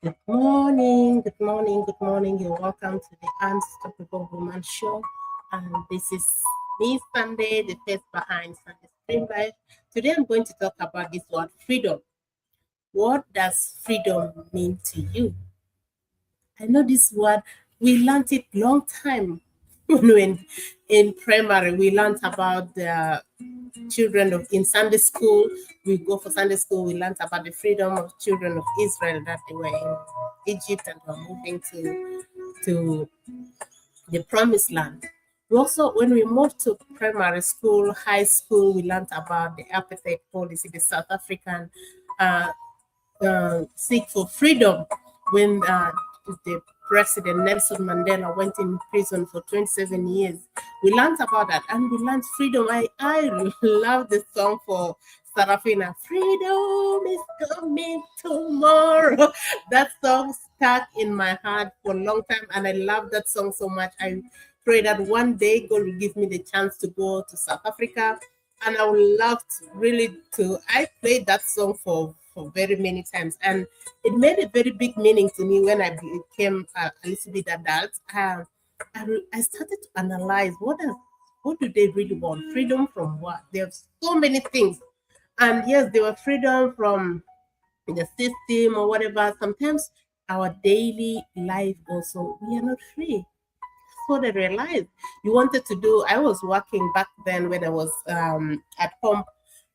Good morning, good morning, good morning. You're welcome to the Unstoppable Woman Show. And this is me, Sunday, the face behind Sunday Stream Life. Today I'm going to talk about this word freedom. What does freedom mean to you? I know this word, we learned it long time when we were in primary. We learned about the children of in Sunday school. We go for Sunday school. We learned about the freedom of children of Israel that they were in Egypt and were moving to the promised land. We also, when we moved to primary school, high school, we learned about the apartheid policy, the South African uh, seek for freedom when the President Nelson Mandela went in prison for 27 years. We learned about that and we learned freedom. I love the song for Sarafina. Freedom is coming tomorrow. That song stuck in my heart for a long time and I love that song so much. I pray that one day God will give me the chance to go to South Africa and I would love to really to. I played that song for very many times, and it made a very big meaning to me when I became a little bit adult. I started to analyze what do they really want? Freedom from what? There's so many things, and yes, they were freedom from the system or whatever. Sometimes our daily life also we are not free what I realized. You wanted to do, I was working back then when I was at home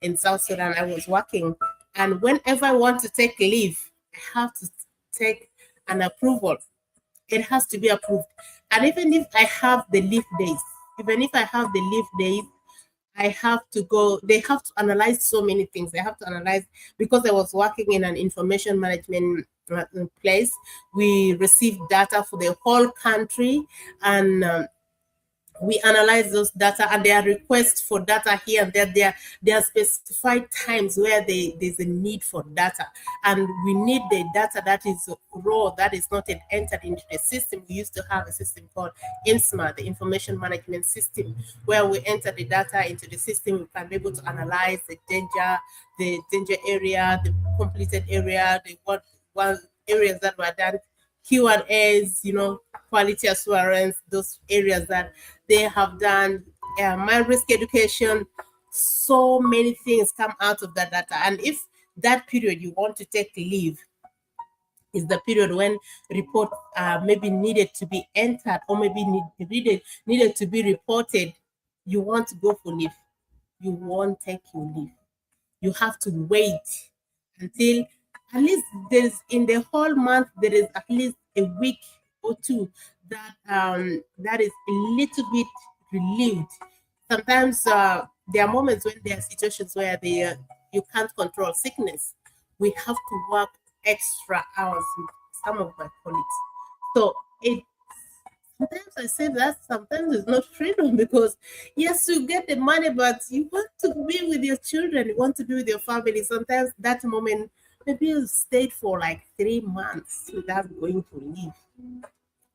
in South Sudan. I was working. And whenever I want to take leave, I have to take an approval. It has to be approved. And even if I have the leave days, even if I have the leave days, I have to go, they have to analyze so many things. They have to analyze because I was working in an information management place. We received data for the whole country and we analyze those data and there are requests for data here and there. There are specified times where there's a need for data and we need the data that is raw, that is not entered into the system. We used to have a system called 𝑖𝑠𝑛'𝑡, the information management system, where we enter the data into the system. We can be able to analyze the danger area, the completed area, the what areas that were done, Q&As, quality assurance, those areas that they have done, my risk education, so many things come out of that data. And if that period you want to take leave is the period when report maybe needed to be entered or maybe needed to be reported, you want to go for leave, you won't take your leave. You have to wait until at least there's in the whole month there is at least a week or two that is a little bit relieved. Sometimes there are moments when there are situations where you can't control sickness. We have to work extra hours with some of my colleagues. So it sometimes I say that sometimes it's not freedom because yes, you get the money, but you want to be with your children, you want to be with your family. Sometimes that moment, maybe you stayed for like 3 months without going to leave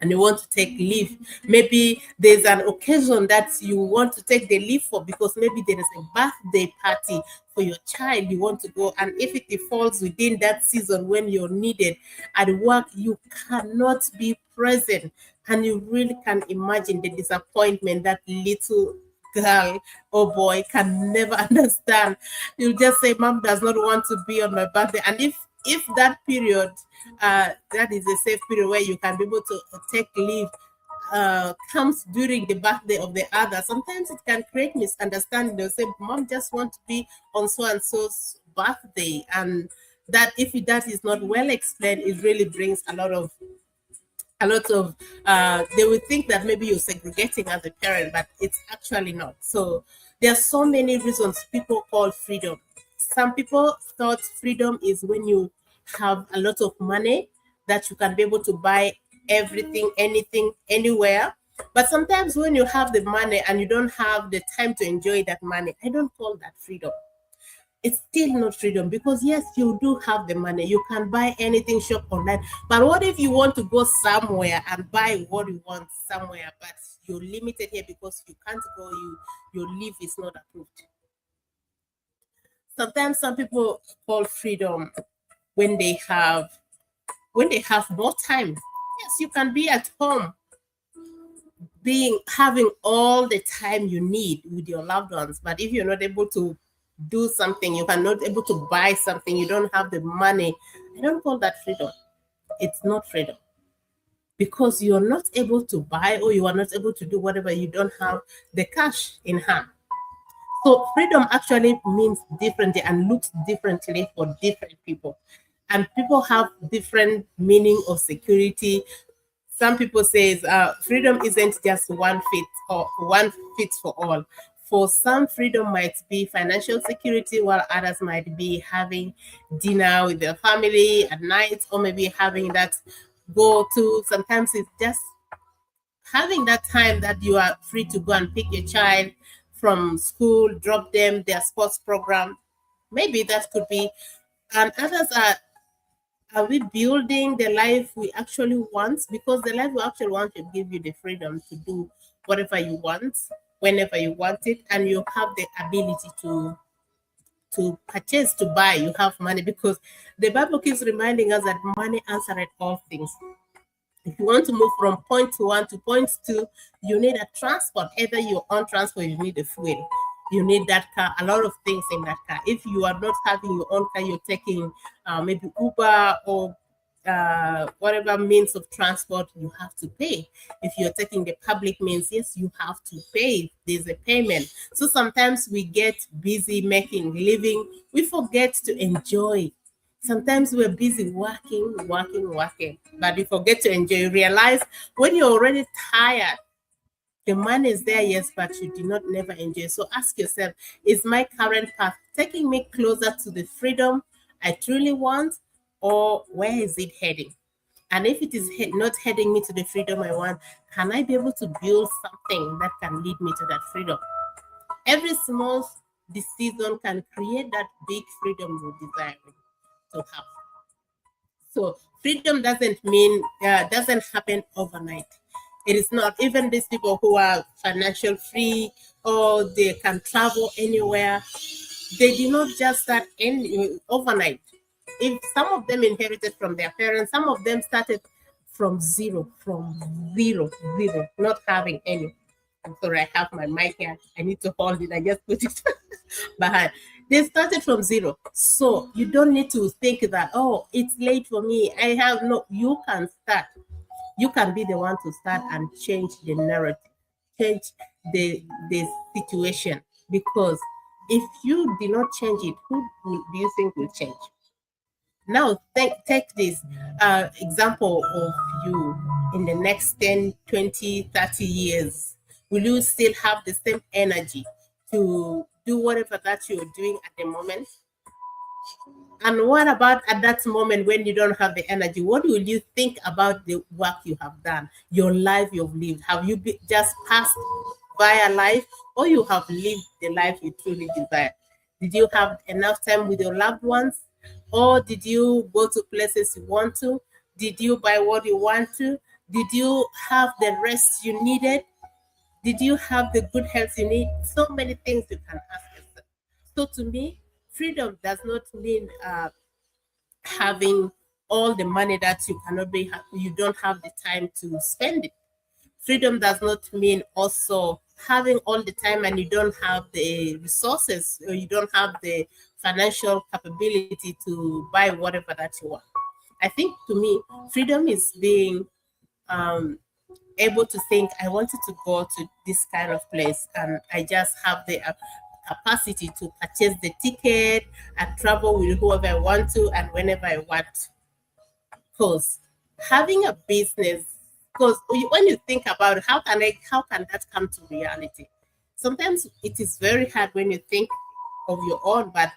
and you want to take leave. Maybe there's an occasion that you want to take the leave for because maybe there is a birthday party for your child, you want to go. And if it falls within that season when you're needed at work, you cannot be present. And you really can imagine the disappointment that little girl or boy can never understand. You just say, Mom does not want to be on my birthday. And if that period, that is a safe period where you can be able to take leave, comes during the birthday of the other, sometimes it can create misunderstanding. They'll say, Mom just want to be on so and so's birthday. And that if that is not well explained, it really brings a lot of they will think that maybe you're segregating as a parent, but it's actually not. So there are so many reasons people call freedom. Some people thought freedom is when you have a lot of money that you can be able to buy everything, anything, anywhere. But sometimes when you have the money and you don't have the time to enjoy that money, I don't call that freedom. It's still not freedom because yes, you do have the money, you can buy anything, shop online. But what if you want to go somewhere and buy what you want somewhere, but you're limited here because you can't go, your leave is not approved. Sometimes some people call freedom when they have when they have more time. Yes, you can be at home having all the time you need with your loved ones, but if you're not able to do something, you cannot able to buy something, you don't have the money, I don't call that freedom. It's not freedom, because you're not able to buy, or you are not able to do whatever, you don't have the cash in hand. So freedom actually means differently and looks differently for different people. And people have different meaning of security. Some people say freedom isn't just one fit for all. For some, freedom might be financial security, while others might be having dinner with their family at night, or maybe having that go to. Sometimes it's just having that time that you are free to go and pick your child from school, drop them their sports program. Maybe that could be. And others are we building the life we actually want? Because the life we actually want will give you the freedom to do whatever you want, whenever you want it, and you have the ability to purchase, to buy. You have money, because the Bible keeps reminding us that money answereth all things. If you want to move from point one to point two, you need a transport. Either your own transport, you need a fuel. You need that car, a lot of things in that car. If you are not having your own car, you're taking maybe Uber or whatever means of transport, you have to pay. If you're taking the public means, yes, you have to pay. There's a payment. So sometimes we get busy making living. We forget to enjoy. Sometimes we're busy working, but we forget to enjoy. You realize when you're already tired, the money is there, yes, but you do not never enjoy. So ask yourself, is my current path taking me closer to the freedom I truly want, or where is it heading? And if it is not heading me to the freedom I want, can I be able to build something that can lead me to that freedom? Every small decision can create that big freedom you're desiring to have. So freedom doesn't happen overnight. It is not. Even these people who are financial free, or they can travel anywhere, they did not just start overnight. If some of them inherited from their parents, some of them started from zero, not having any. I'm sorry, I have my mic here. I need to hold it. I just put it behind. They started from zero. So you don't need to think that, oh, it's late for me. You can start. You can be the one to start and change the narrative, change the situation. Because if you do not change it, do you think will change? Now, take this example of you in the next 10, 20, 30 years. Will you still have the same energy to do whatever that you're doing at the moment? And what about at that moment when you don't have the energy? What will you think about the work you have done, your life you've lived? Have you just passed by a life, or you have lived the life you truly desire? Did you have enough time with your loved ones? Or did you go to places you want to? Did you buy what you want to? Did you have the rest you needed? Did you have the good health you need? So many things you can ask yourself. So to me, freedom does not mean having all the money that you don't have the time to spend it. Freedom does not mean also having all the time and you don't have the resources, or you don't have the financial capability to buy whatever that you want. I think to me, freedom is being able to think, I wanted to go to this kind of place, and I just have the capacity to purchase the ticket and travel with whoever I want to and whenever I want. Because having a business, because when you think about it, how can that come to reality? Sometimes it is very hard when you think of your own, but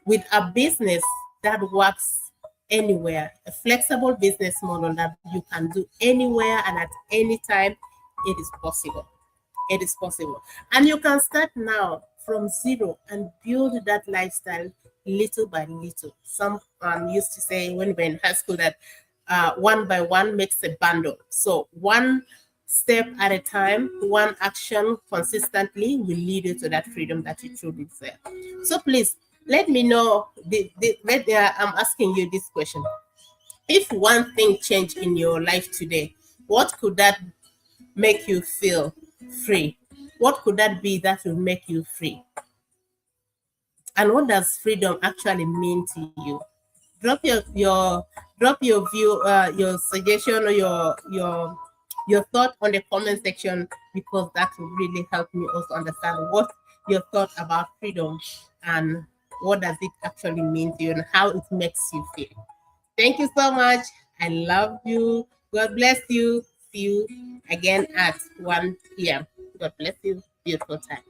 with a business that works anywhere, a flexible business model that you can do anywhere and at any time, it is possible. It is possible. And you can start now from zero and build that lifestyle little by little. Some used to say when we were in high school that one by one makes a bundle. So one step at a time, one action consistently will lead you to that freedom that you truly desire. So please let me know. I'm asking you this question. If one thing changed in your life today, what could that make you feel free? What could that be that will make you free? And what does freedom actually mean to you? Drop your view, your suggestion, or your thought on the comment section, because that will really help me also understand what your thought about freedom and what does it actually mean to you and how it makes you feel. Thank you so much. I love you. God bless you. See you again at 1 p.m. God bless you. Beautiful time.